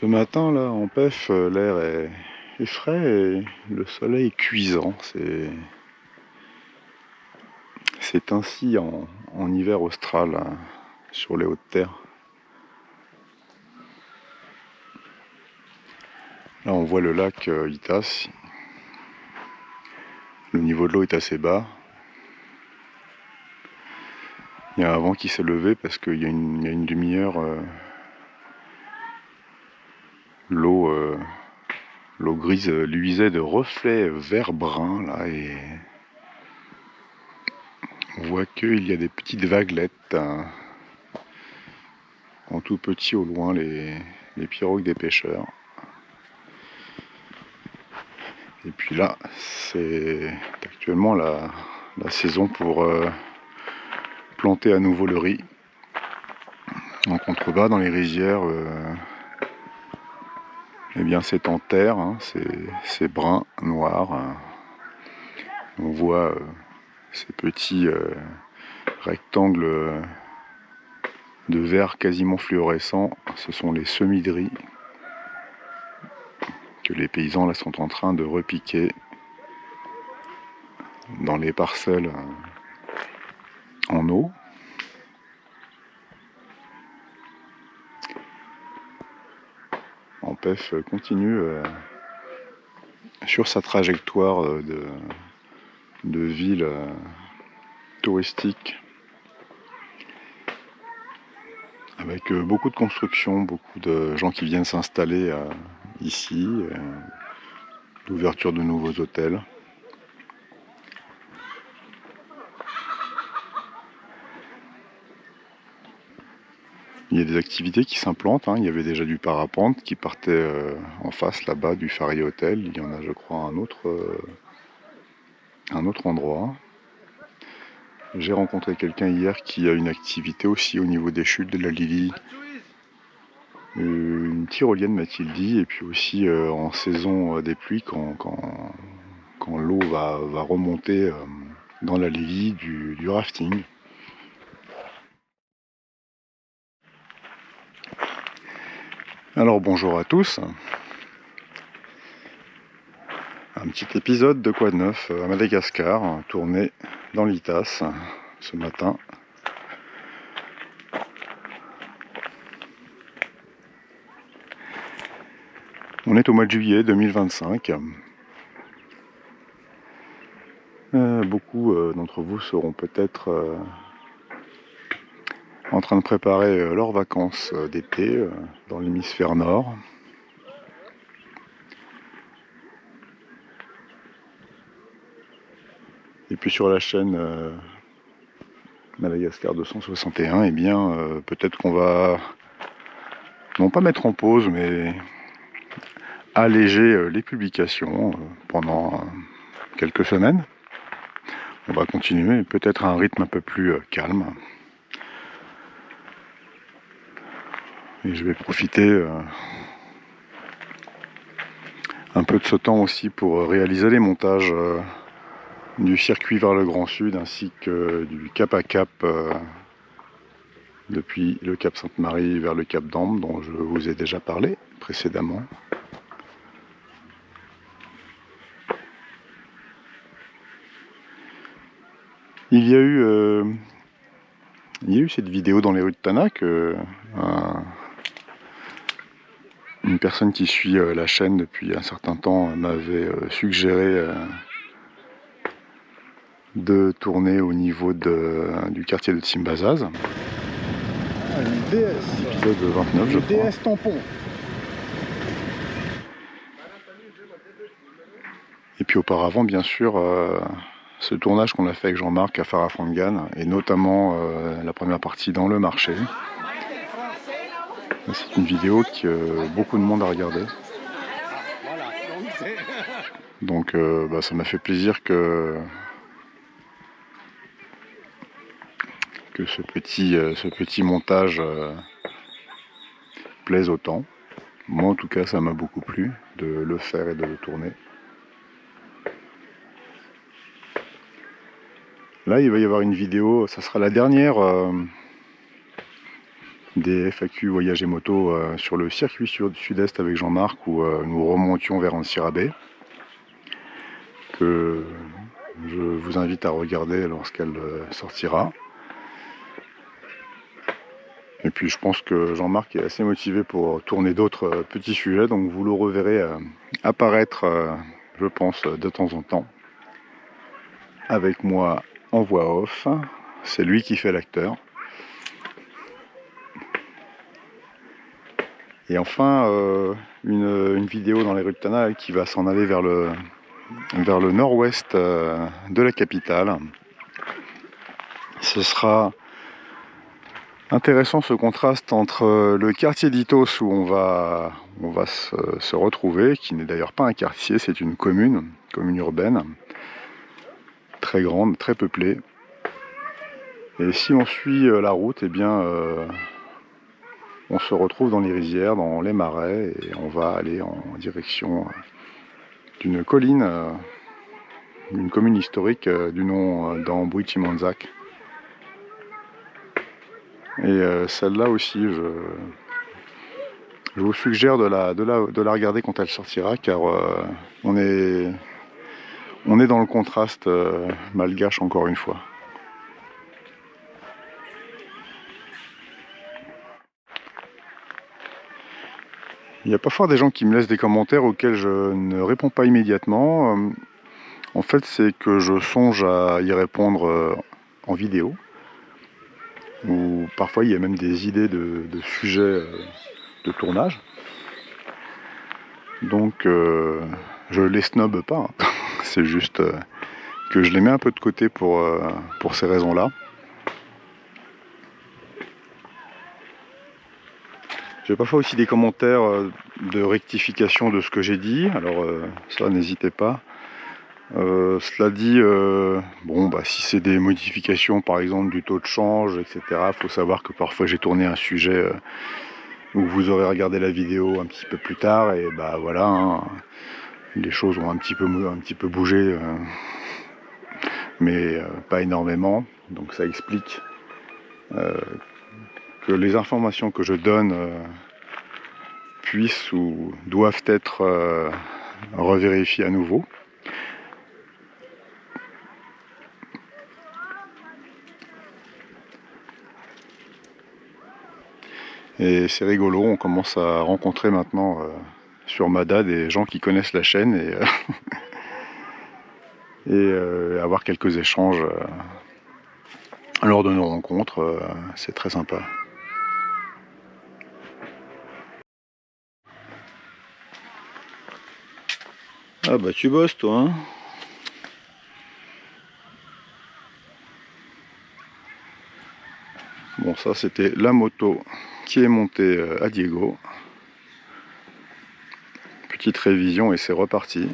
Ce matin là en PEF, l'air est frais et le soleil est cuisant. C'est ainsi en hiver austral hein, sur les hautes terres. Là on voit le lac Itas. Le niveau de l'eau est assez bas. Il y a un vent qui s'est levé parce qu'il y a une demi-heure l'eau grise luisait de reflets vert-brun là et on voit qu'il y a des petites vaguelettes en tout petit au loin, les pirogues des pêcheurs. Et puis là, c'est actuellement la saison pour planter à nouveau le riz. En contrebas, dans les rizières, eh bien c'est en terre, hein, c'est brun, noir. On voit ces petits rectangles de verre quasiment fluorescents. Ce sont les semis de riz que les paysans là sont en train de repiquer dans les parcelles en eau. En PEF continue sur sa trajectoire de ville touristique avec beaucoup de constructions, beaucoup de gens qui viennent s'installer ici, l'ouverture de nouveaux hôtels. Il y a des activités qui s'implantent, hein. Il y avait déjà du parapente qui partait en face là-bas du Fari Hotel. Il y en a je crois un autre endroit. J'ai rencontré quelqu'un hier qui a une activité aussi au niveau des chutes de la Lily. Une tyrolienne m'a-t-il dit, et puis aussi en saison des pluies quand l'eau va remonter dans la Lily, du rafting. Alors bonjour à tous. Un petit épisode de Quoi de neuf à Madagascar, tourné dans l'Itas ce matin. On est au mois de juillet 2025. Beaucoup d'entre vous seront peut-être en train de préparer leurs vacances d'été dans l'hémisphère nord. Et puis sur la chaîne Madagascar 261, eh bien peut-être qu'on va non pas mettre en pause, mais alléger les publications pendant quelques semaines. On va continuer, peut-être à un rythme un peu plus calme. Et je vais profiter un peu de ce temps aussi pour réaliser les montages du circuit vers le Grand Sud ainsi que du cap à cap depuis le cap Sainte-Marie vers le cap d'Ambre dont je vous ai déjà parlé précédemment. Il y a eu cette vidéo dans les rues de Tanak, une personne qui suit la chaîne depuis un certain temps m'avait suggéré de tourner au niveau du quartier de Tsimbazaz. Une DS. Épisode 29, je crois. DS tampon. Et puis auparavant, bien sûr, ce tournage qu'on a fait avec Jean-Marc à Farafangan, et notamment la première partie dans le marché. C'est une vidéo que beaucoup de monde a regardé. Donc ça m'a fait plaisir que ce petit montage plaise autant. Moi en tout cas ça m'a beaucoup plu de le faire et de le tourner. Là il va y avoir une vidéo, ça sera la dernière des FAQ voyage et moto sur le circuit sud-est avec Jean-Marc où nous remontions vers Ancirabé, que je vous invite à regarder lorsqu'elle sortira. Et puis je pense que Jean-Marc est assez motivé pour tourner d'autres petits sujets, donc vous le reverrez apparaître, je pense, de temps en temps, avec moi en voix off. C'est lui qui fait l'acteur. Et enfin, une vidéo dans les rues de Tana qui va s'en aller vers le nord-ouest de la capitale. Ce sera intéressant ce contraste entre le quartier d'Itos où on va se retrouver, qui n'est d'ailleurs pas un quartier, c'est une commune urbaine, très grande, très peuplée. Et si on suit la route, eh bien, on se retrouve dans les rizières, dans les marais, et on va aller en direction d'une colline, une commune historique du nom d'Ambouiti-Manzac. Et celle-là aussi, je vous suggère de la regarder quand elle sortira, car on est dans le contraste malgache encore une fois. Il y a parfois des gens qui me laissent des commentaires auxquels je ne réponds pas immédiatement. En fait, c'est que je songe à y répondre en vidéo. Ou parfois il y a même des idées de sujets de tournage. Donc je les snobe pas, hein. C'est juste que je les mets un peu de côté pour ces raisons-là. J'ai parfois aussi des commentaires de rectification de ce que j'ai dit, alors ça n'hésitez pas. Cela dit, bon bah si c'est des modifications par exemple du taux de change, etc., il faut savoir que parfois j'ai tourné un sujet où vous aurez regardé la vidéo un petit peu plus tard et bah voilà, hein, les choses ont un petit peu bougé, mais pas énormément, donc ça explique que les informations que je donne puissent ou doivent être revérifiées à nouveau. Et c'est rigolo, on commence à rencontrer maintenant sur Mada des gens qui connaissent la chaîne et avoir quelques échanges lors de nos rencontres, c'est très sympa. Ah bah tu bosses toi, hein. Bon, ça c'était la moto qui est montée à Diego. Petite révision et c'est reparti.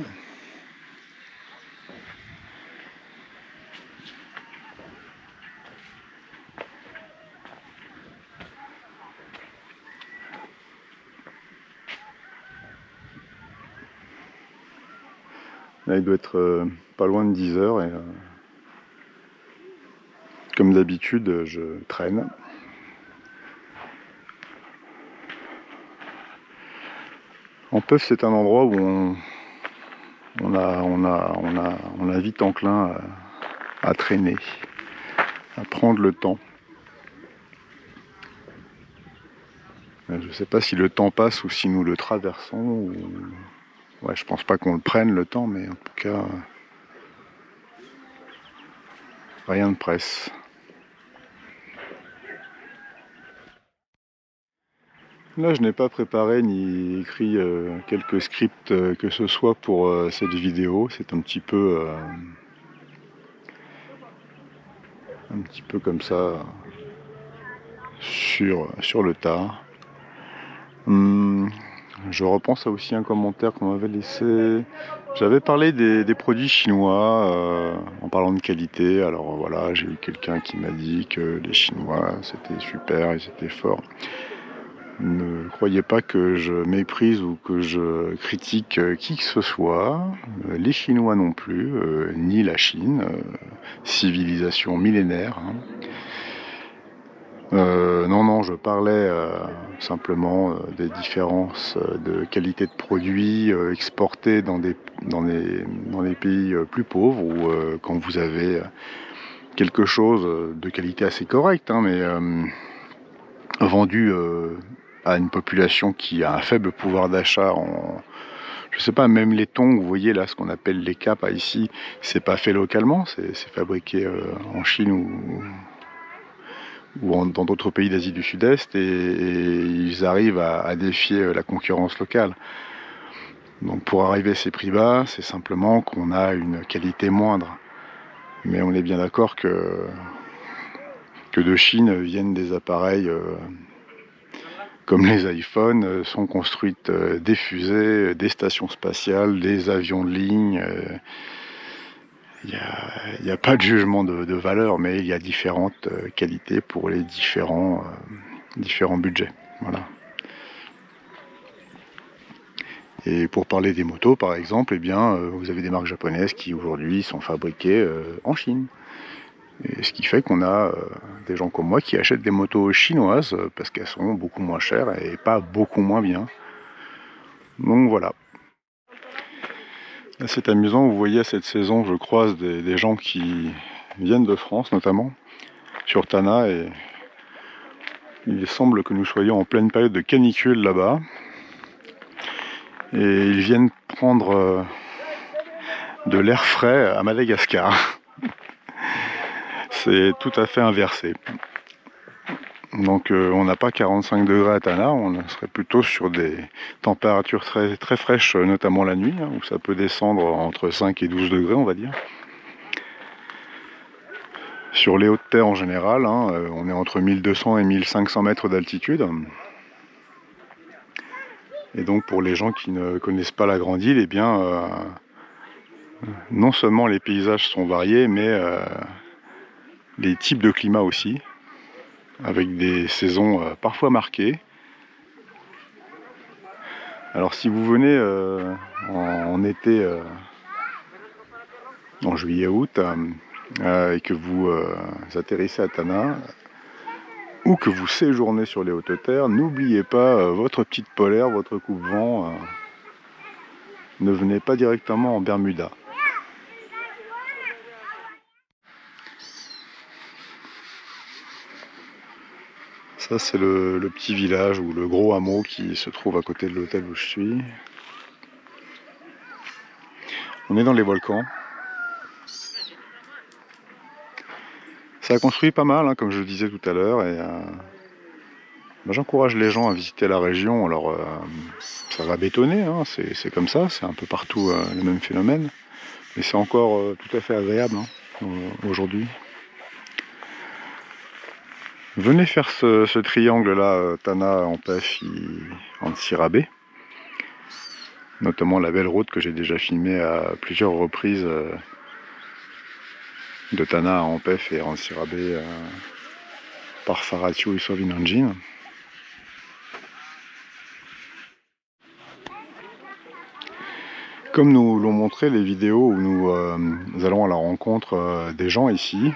Là il doit être pas loin de 10 heures et comme d'habitude je traîne. En Peuf, c'est un endroit où on a vite enclin à traîner, à prendre le temps. Je sais pas si le temps passe ou si nous le traversons. Ou... Ouais, je pense pas qu'on le prenne le temps, mais en tout cas, rien de presse. Là, je n'ai pas préparé ni écrit quelques scripts que ce soit pour cette vidéo. C'est un petit peu comme ça sur le tas. Je repense à aussi un commentaire qu'on m'avait laissé. J'avais parlé des produits chinois en parlant de qualité. Alors voilà, j'ai eu quelqu'un qui m'a dit que les Chinois c'était super et c'était fort. Ne croyez pas que je méprise ou que je critique qui que ce soit, les Chinois non plus, ni la Chine, civilisation millénaire. Hein. Non, je parlais simplement des différences de qualité de produits exportés dans des pays plus pauvres ou quand vous avez quelque chose de qualité assez correcte, hein, mais vendu à une population qui a un faible pouvoir d'achat je sais pas, même les thons, vous voyez là ce qu'on appelle les capes ici, c'est pas fait localement, c'est fabriqué en Chine ou dans d'autres pays d'Asie du Sud-Est et ils arrivent à défier la concurrence locale. Donc pour arriver à ces prix bas, c'est simplement qu'on a une qualité moindre. Mais on est bien d'accord que de Chine viennent des appareils comme les iPhones, sont construites des fusées, des stations spatiales, des avions de ligne. Il n'y a pas de jugement de valeur, mais il y a différentes qualités pour les différents budgets. Voilà. Et pour parler des motos, par exemple, eh bien, vous avez des marques japonaises qui aujourd'hui sont fabriquées en Chine. Et ce qui fait qu'on a des gens comme moi qui achètent des motos chinoises parce qu'elles sont beaucoup moins chères et pas beaucoup moins bien. Donc voilà. C'est amusant, vous voyez, cette saison, je croise des gens qui viennent de France notamment, sur Tana, et il semble que nous soyons en pleine période de canicule là-bas. Et ils viennent prendre de l'air frais à Madagascar. C'est tout à fait inversé. Donc on n'a pas 45 degrés à Tana, on serait plutôt sur des températures très, très fraîches, notamment la nuit, hein, où ça peut descendre entre 5 et 12 degrés, on va dire. Sur les hautes terres en général, hein, on est entre 1200 et 1500 mètres d'altitude. Et donc pour les gens qui ne connaissent pas la Grande Île, eh bien, non seulement les paysages sont variés, mais les types de climat aussi, avec des saisons parfois marquées. Alors si vous venez en été, en juillet-août, et que vous atterrissez à Tana, ou que vous séjournez sur les hautes terres, n'oubliez pas votre petite polaire, votre coupe-vent. Ne venez pas directement en Bermuda. Ça c'est le petit village ou le gros hameau qui se trouve à côté de l'hôtel où je suis. On est dans les volcans. Ça a construit pas mal, hein, comme je le disais tout à l'heure, et j'encourage les gens à visiter la région. Alors ça va bétonner, hein, c'est comme ça, c'est un peu partout le même phénomène, mais c'est encore tout à fait agréable hein, aujourd'hui. Venez faire ce triangle-là, Tana, Ampef, Antsirabe. Notamment la belle route que j'ai déjà filmée à plusieurs reprises de Tana à Ampef et Antsirabe par Faratio et Sovinanjin. Comme nous l'ont montré les vidéos où nous allons à la rencontre des gens ici,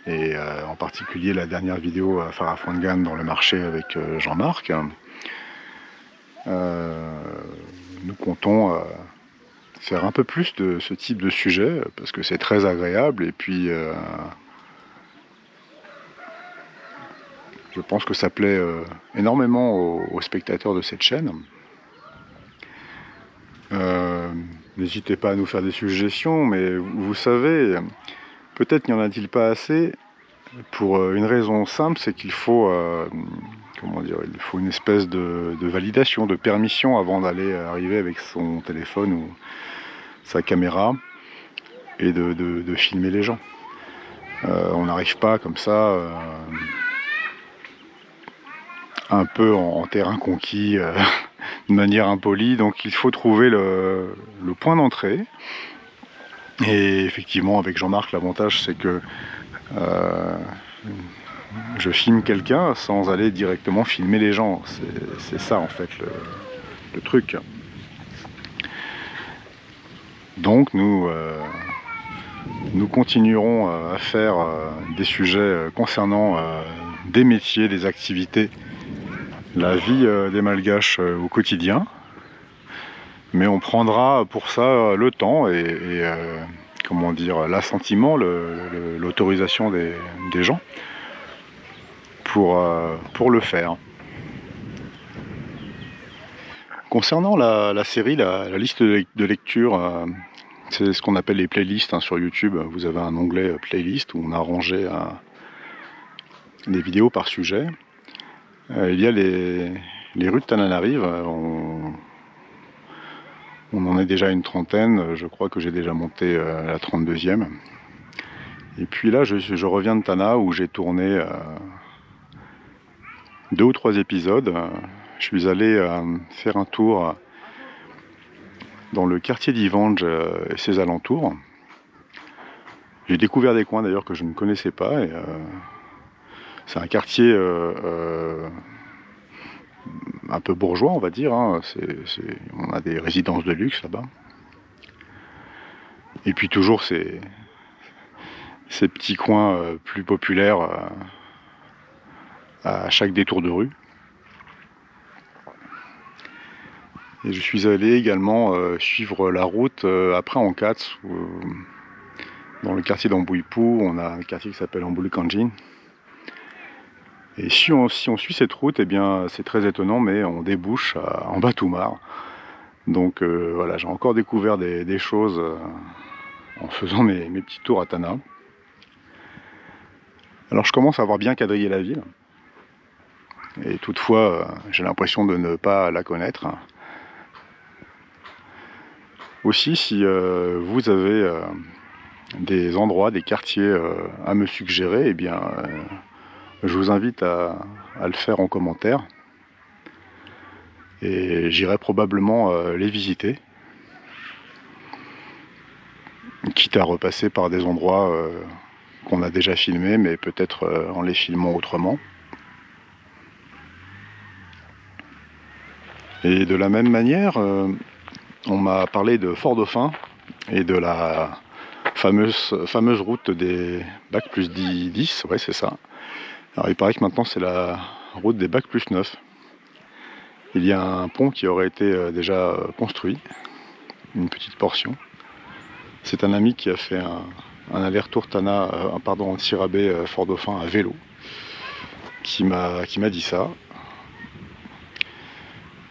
et en particulier la dernière vidéo à Farafongan dans le marché avec Jean-Marc, nous comptons faire un peu plus de ce type de sujet parce que c'est très agréable et puis je pense que ça plaît énormément aux spectateurs de cette chaîne. N'hésitez pas à nous faire des suggestions, mais vous savez, peut-être n'y en a-t-il pas assez pour une raison simple, c'est qu'il faut comment dire, il faut une espèce de validation, de permission avant d'aller arriver avec son téléphone ou sa caméra et de filmer les gens. On n'arrive pas comme ça un peu en terrain conquis de manière impolie, donc il faut trouver le point d'entrée. Et effectivement avec Jean-Marc l'avantage c'est que je filme quelqu'un sans aller directement filmer les gens, c'est ça en fait le truc. Donc nous continuerons à faire des sujets concernant des métiers, des activités, la vie des Malgaches au quotidien. Mais on prendra pour ça le temps et comment dire, l'assentiment, l'autorisation des gens pour le faire. Concernant la série, la liste de lecture, c'est ce qu'on appelle les playlists hein, sur YouTube. Vous avez un onglet playlist où on a rangé des vidéos par sujet. Il y a les rues de Tananarive. On en est déjà une trentaine. Je crois que j'ai déjà monté la 32e. Et puis là, je reviens de Tana où j'ai tourné 2 ou 3 épisodes. Je suis allé faire un tour dans le quartier d'Ivange et ses alentours. J'ai découvert des coins d'ailleurs que je ne connaissais pas. Et, c'est un quartier un peu bourgeois, on va dire. Hein. On a des résidences de luxe là-bas. Et puis toujours ces petits coins plus populaires à chaque détour de rue. Et je suis allé également suivre la route après en Katz, dans le quartier d'Ambouipou. On a un quartier qui s'appelle Ambulukanjin. Et si on suit cette route, eh bien c'est très étonnant, mais on débouche en Batoumar. Donc voilà, j'ai encore découvert des choses en faisant mes petits tours à Tana. Alors je commence à avoir bien quadrillé la ville. Et toutefois, j'ai l'impression de ne pas la connaître. Aussi, si vous avez des endroits, des quartiers à me suggérer, eh bien, je vous invite à le faire en commentaire. Et j'irai probablement les visiter. Quitte à repasser par des endroits qu'on a déjà filmés, mais peut-être en les filmant autrement. Et de la même manière, on m'a parlé de Fort-Dauphin et de la fameuse route des Bac plus 10, ouais c'est ça. Alors il paraît que maintenant c'est la route des Bac plus 9. Il y a un pont qui aurait été déjà construit, une petite portion. C'est un ami qui a fait un aller-retour Tirabé Fort-Dauphin à vélo, qui m'a dit ça.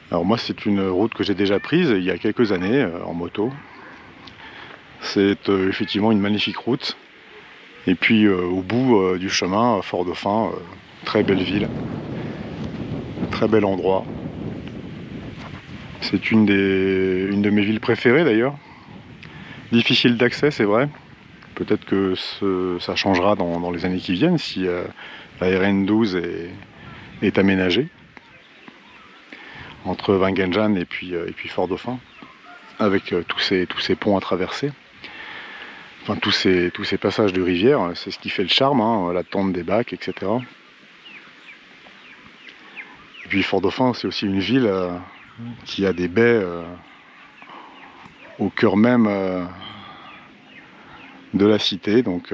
Alors moi c'est une route que j'ai déjà prise il y a quelques années en moto. C'est effectivement une magnifique route. Et puis au bout du chemin, Fort-Dauphin, très belle ville, très bel endroit. C'est une de mes villes préférées d'ailleurs. Difficile d'accès, c'est vrai. Peut-être que ça changera dans les années qui viennent si la RN12 est aménagée entre Wangenjan et puis Fort-Dauphin, avec tous ces ponts à traverser. Enfin, tous ces passages de rivière, c'est ce qui fait le charme, hein, la tente des bacs, etc. Et puis Fort-Dauphin, c'est aussi une ville qui a des baies au cœur même de la cité, donc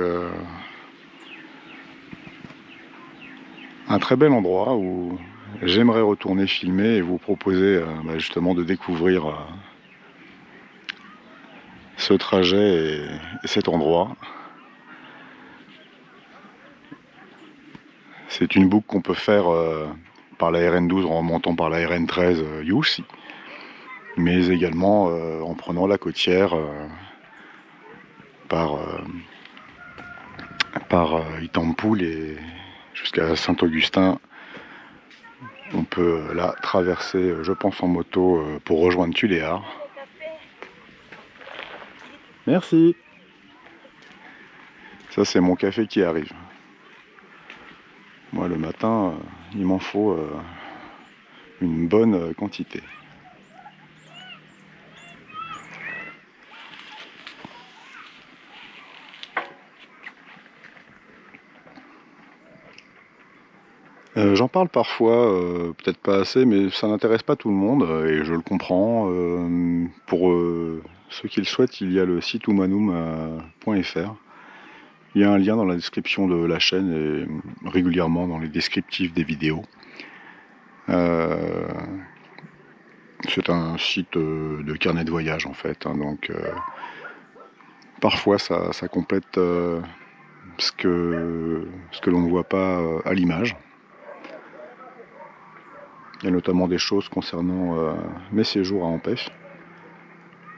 un très bel endroit où j'aimerais retourner filmer et vous proposer justement de découvrir ce trajet et cet endroit. C'est une boucle qu'on peut faire par la RN12 en montant par la RN13 Youssi, mais également en prenant la côtière par Itampoul et jusqu'à Saint-Augustin. On peut là traverser, je pense, en moto pour rejoindre Tuléar. Merci. Ça, c'est mon café qui arrive. Moi, le matin, il m'en faut une bonne quantité. J'en parle parfois, peut-être pas assez, mais ça n'intéresse pas tout le monde, et je le comprends. Pour ceux qui le souhaitent, il y a le site humanum.fr Il y a un lien dans la description de la chaîne et régulièrement dans les descriptifs des vidéos. C'est un site de carnet de voyage en fait, hein, donc parfois ça complète ce que l'on ne voit pas à l'image. Il y a notamment des choses concernant mes séjours à Ampef.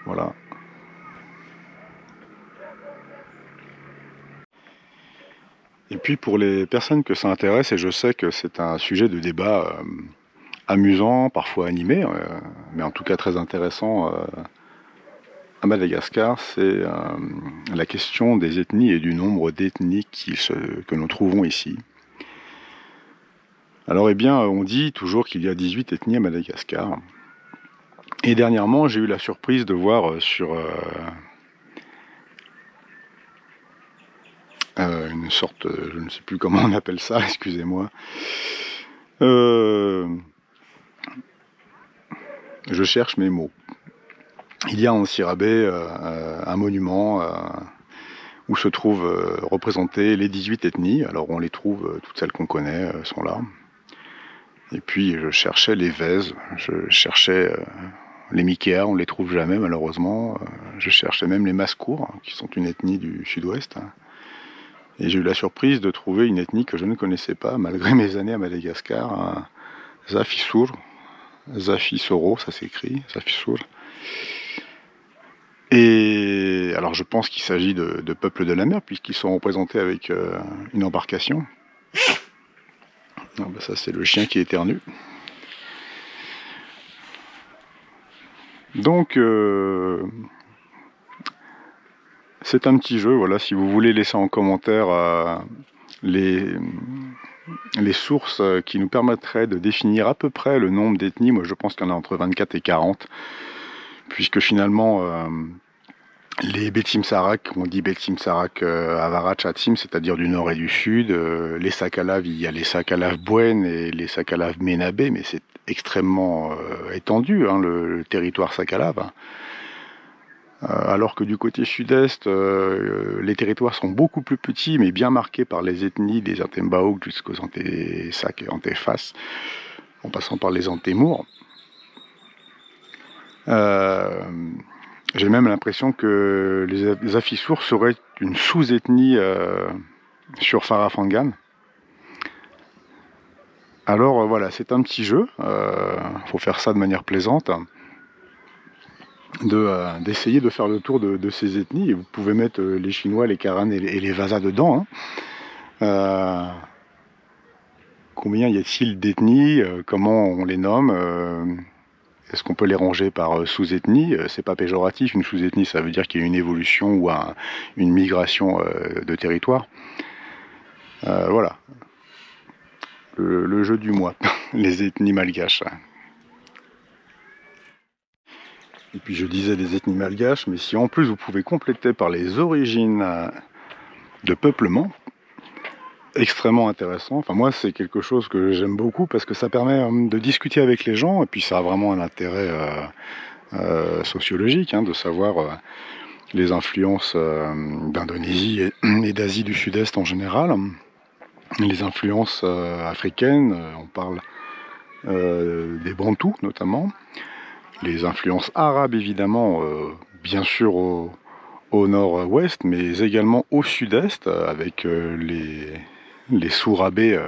Voilà. Et puis pour les personnes que ça intéresse, et je sais que c'est un sujet de débat amusant, parfois animé, mais en tout cas très intéressant à Madagascar, c'est la question des ethnies et du nombre d'ethnies que nous trouvons ici. Alors eh bien, on dit toujours qu'il y a 18 ethnies à Madagascar. Et dernièrement, j'ai eu la surprise de voir sur une sorte, je ne sais plus comment on appelle ça, excusez-moi. Je cherche mes mots. Il y a en Sirabé un monument où se trouvent représentées les 18 ethnies. Alors on les trouve, toutes celles qu'on connaît sont là. Et puis je cherchais les Vèzes, je cherchais les Mikéas, on ne les trouve jamais malheureusement. Je cherchais même les Mascours, qui sont une ethnie du sud-ouest. Et j'ai eu la surprise de trouver une ethnie que je ne connaissais pas, malgré mes années à Madagascar, Zafissour. Zafisoro, ça s'écrit, Zafissour. Et alors je pense qu'il s'agit de peuples de la mer, puisqu'ils sont représentés avec une embarcation. Ah ben ça c'est le chien qui éternue. Donc c'est un petit jeu, voilà, si vous voulez laisser en commentaire les sources qui nous permettraient de définir à peu près le nombre d'ethnies. Moi je pense qu'il y en a entre 24 et 40, puisque finalement les Betsimsarak, on dit Betsimsarak Avarat Chatsim, c'est-à-dire du nord et du sud. Les Sakalaves, il y a les Sakalaves Bouen et les Sakalaves Ménabé, mais c'est extrêmement étendu, hein, le territoire Sakalave. Alors que du côté sud-est, les territoires sont beaucoup plus petits, mais bien marqués par les ethnies des Antembaouk jusqu'aux Antesak et Antefas, en passant par les Antemours. J'ai même l'impression que les Afissours seraient une sous-ethnie sur Farafangan. Alors voilà, c'est un petit jeu, faut faire ça de manière plaisante, d'essayer de faire le tour de ces ethnies, et vous pouvez mettre les Chinois, les Karan et les Vasas dedans. Hein. Combien y a-t-il d'ethnies, comment on les nomme, est-ce qu'on peut les ranger par sous-ethnie? C'est pas péjoratif, une sous-ethnie ça veut dire qu'il y a une évolution ou une migration de territoire. Voilà, le jeu du mois, les ethnies malgaches. Et puis je disais des ethnies malgaches, mais si en plus vous pouvez compléter par les origines de peuplement, extrêmement intéressant. Enfin moi c'est quelque chose que j'aime beaucoup parce que ça permet de discuter avec les gens, et puis ça a vraiment un intérêt sociologique, hein, de savoir les influences d'Indonésie et d'Asie du Sud-Est en général, les influences africaines, on parle des Bantous notamment, les influences arabes évidemment, bien sûr au nord-ouest, mais également au sud-est, avec les sourabés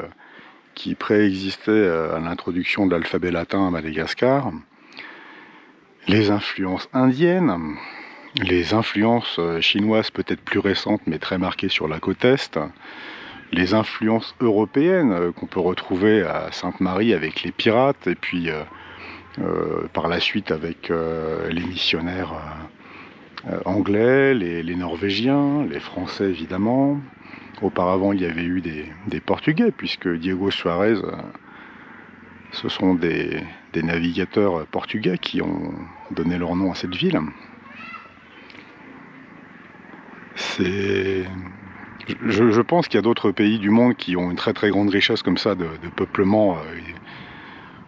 qui préexistaient à l'introduction de l'alphabet latin à Madagascar, les influences indiennes, les influences chinoises peut-être plus récentes mais très marquées sur la côte est, les influences européennes qu'on peut retrouver à Sainte-Marie avec les pirates, et puis par la suite avec les missionnaires anglais, les Norvégiens, les Français évidemment. Auparavant il y avait eu des Portugais, puisque Diego Suarez, ce sont des navigateurs portugais qui ont donné leur nom à cette ville. Je pense qu'il y a d'autres pays du monde qui ont une très très grande richesse comme ça de peuplement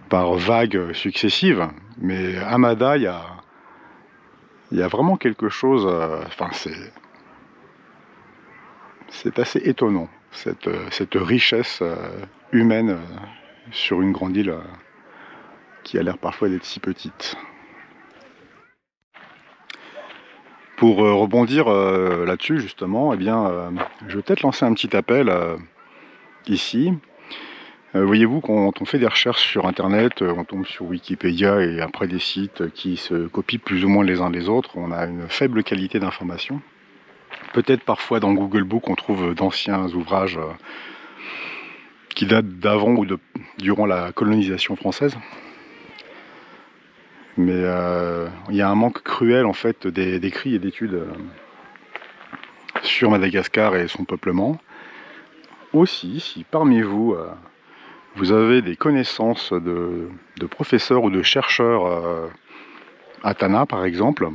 par vagues successives, mais à Mada, il y a vraiment quelque chose, enfin c'est assez étonnant, cette richesse humaine sur une grande île qui a l'air parfois d'être si petite. Pour rebondir là-dessus justement, eh bien, je vais peut-être lancer un petit appel ici. Voyez-vous, quand on fait des recherches sur internet, on tombe sur Wikipédia et après des sites qui se copient plus ou moins les uns des autres, on a une faible qualité d'information. Peut-être parfois dans Google Book on trouve d'anciens ouvrages qui datent d'avant ou durant la colonisation française. Mais il y a un manque cruel en fait d'écrits et d'études sur Madagascar et son peuplement. Aussi, si parmi vous, vous avez des connaissances de professeurs ou de chercheurs à Tana par exemple,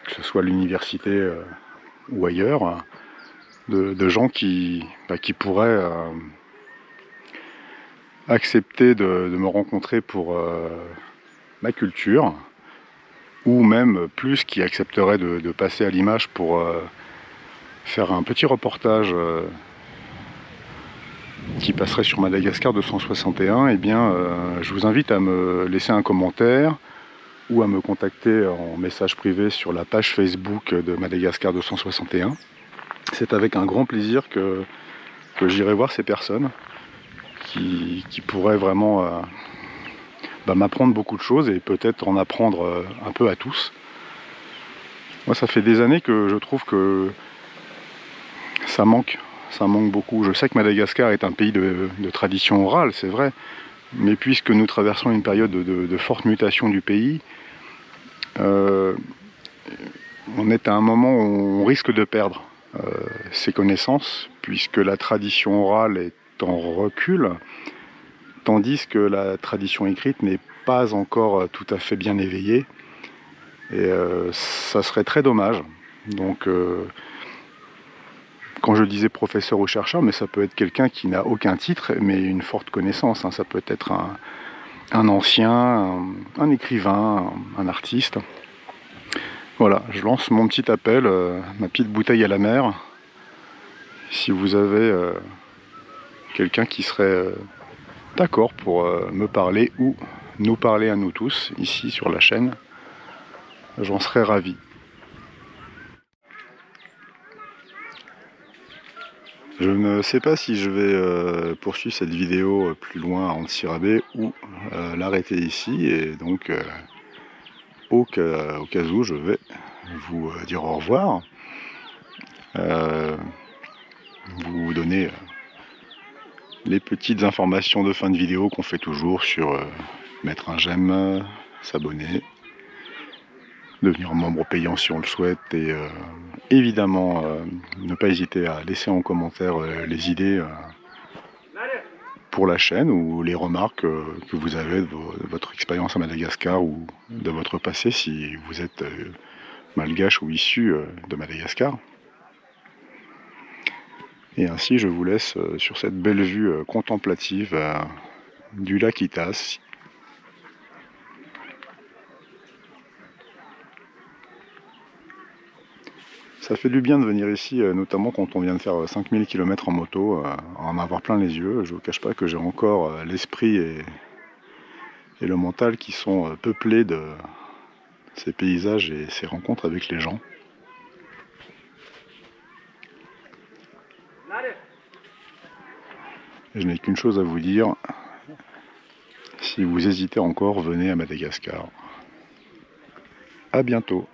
que ce soit à l'université ou ailleurs, de gens qui pourraient accepter de me rencontrer pour ma culture, ou même plus qui accepteraient de passer à l'image pour faire un petit reportage qui passerait sur Madagascar 261, eh bien je vous invite à me laisser un commentaire ou à me contacter en message privé sur la page Facebook de Madagascar 261. C'est avec un grand plaisir que j'irai voir ces personnes qui pourraient vraiment m'apprendre beaucoup de choses et peut-être en apprendre un peu à tous. Moi, ça fait des années que je trouve que ça manque beaucoup. Je sais que Madagascar est un pays de tradition orale, c'est vrai, mais puisque nous traversons une période de forte mutation du pays, on est à un moment où on risque de perdre ces connaissances, puisque la tradition orale est en recul, tandis que la tradition écrite n'est pas encore tout à fait bien éveillée, et ça serait très dommage. Donc quand je disais professeur ou chercheur, mais ça peut être quelqu'un qui n'a aucun titre, mais une forte connaissance, hein. Ça peut être un ancien, un écrivain, un artiste. Voilà, je lance mon petit appel, ma petite bouteille à la mer. Si vous avez quelqu'un qui serait d'accord pour me parler ou nous parler à nous tous, ici sur la chaîne, j'en serais ravi. Je ne sais pas si je vais poursuivre cette vidéo plus loin à Antsirabe ou l'arrêter ici, et donc au cas où je vais vous dire au revoir, vous donner les petites informations de fin de vidéo qu'on fait toujours sur mettre un j'aime, s'abonner, devenir membre payant si on le souhaite, et évidemment ne pas hésiter à laisser en commentaire les idées pour la chaîne ou les remarques que vous avez de votre expérience à Madagascar ou de votre passé si vous êtes malgache ou issu de Madagascar. Et ainsi je vous laisse sur cette belle vue contemplative du lac Itas. Ça fait du bien de venir ici, notamment quand on vient de faire 5000 km en moto, en avoir plein les yeux. Je ne vous cache pas que j'ai encore l'esprit et le mental qui sont peuplés de ces paysages et ces rencontres avec les gens. Et je n'ai qu'une chose à vous dire, si vous hésitez encore, venez à Madagascar. À bientôt.